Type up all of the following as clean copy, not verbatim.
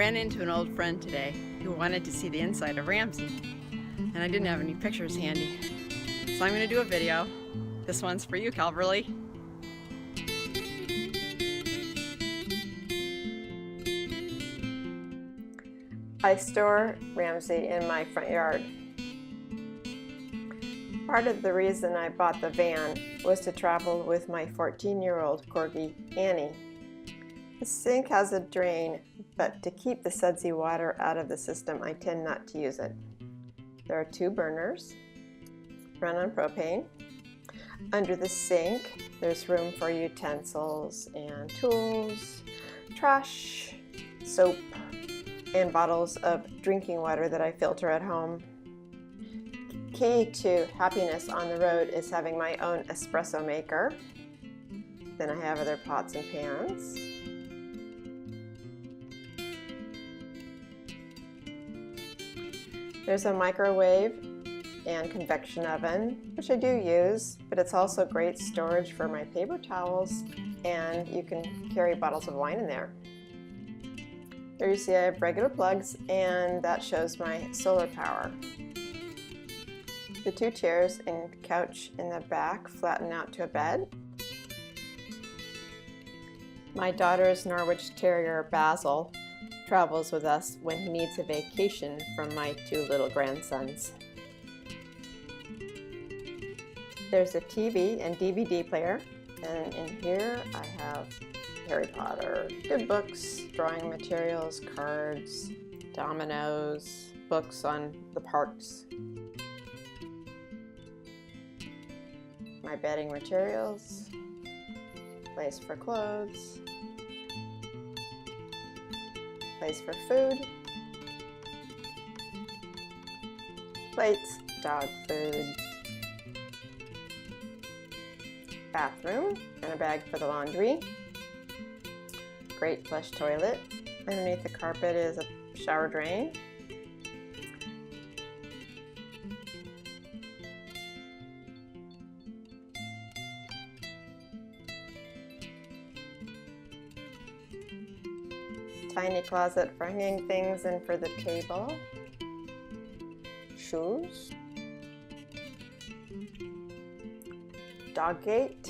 ran into an old friend today who wanted to see the inside of Ramsey, and I didn't have any pictures handy. So I'm going to do a video. This one's for you, Calverley. I store Ramsey in my front yard. Part of the reason I bought the van was to travel with my 14-year-old corgi, Annie. The sink has a drain, but to keep the sudsy water out of the system, I tend not to use it. There are 2 burners, run on propane. Under the sink, there's room for utensils and tools, trash, soap, and bottles of drinking water that I filter at home. Key to happiness on the road is having my own espresso maker. Then I have other pots and pans. There's a microwave and convection oven, which I do use, but it's also great storage for my paper towels, and you can carry bottles of wine in there. There you see I have regular plugs, and that shows my solar power. The 2 chairs and couch in the back flatten out to a bed. My daughter's Norwich Terrier, Basil, travels with us when he needs a vacation from my 2 little grandsons. There's a TV and DVD player, and in here I have Harry Potter, good books, drawing materials, cards, dominoes, books on the parks. My bedding materials, place for clothes, place for food, plates, dog food, bathroom, and a bag for the laundry, great flush toilet. Underneath the carpet is a shower drain, tiny closet for hanging things and for the table, shoes, dog gate,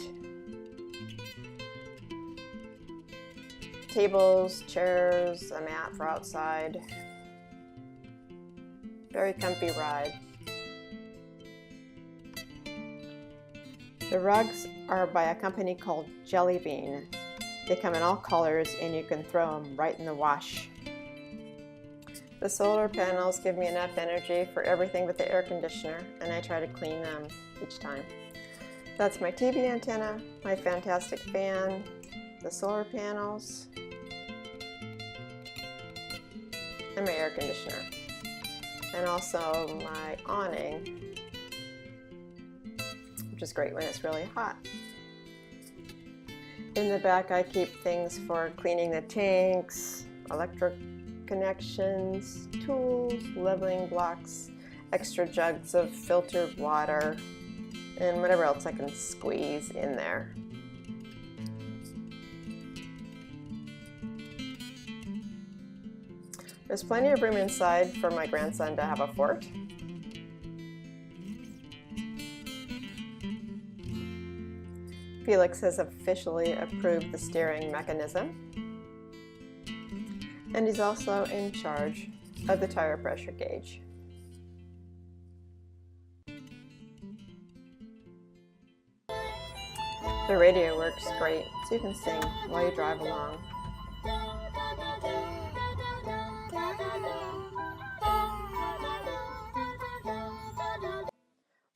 tables, chairs, a mat for outside. Very comfy ride. The rugs are by a company called Jelly Bean. They come in all colors, and you can throw them right in the wash. The solar panels give me enough energy for everything but the air conditioner, and I try to clean them each time. That's my TV antenna, my fantastic fan, the solar panels, and my air conditioner, and also my awning, which is great when it's really hot. In the back, I keep things for cleaning the tanks, electric connections, tools, leveling blocks, extra jugs of filtered water, and whatever else I can squeeze in there. There's plenty of room inside for my grandson to have a fort. Felix has officially approved the steering mechanism, and he's also in charge of the tire pressure gauge. The radio works great, so you can sing while you drive along.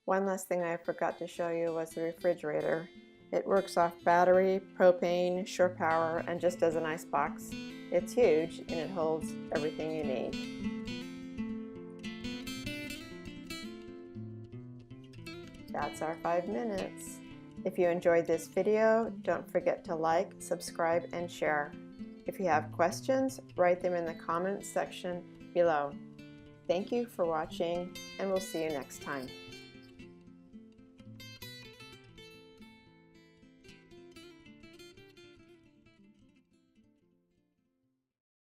One last thing I forgot to show you was the refrigerator. It works off battery, propane, shore power, and just as a nice box. It's huge, and it holds everything you need. That's our 5 minutes. If you enjoyed this video, don't forget to like, subscribe, and share. If you have questions, write them in the comments section below. Thank you for watching, and we'll see you next time.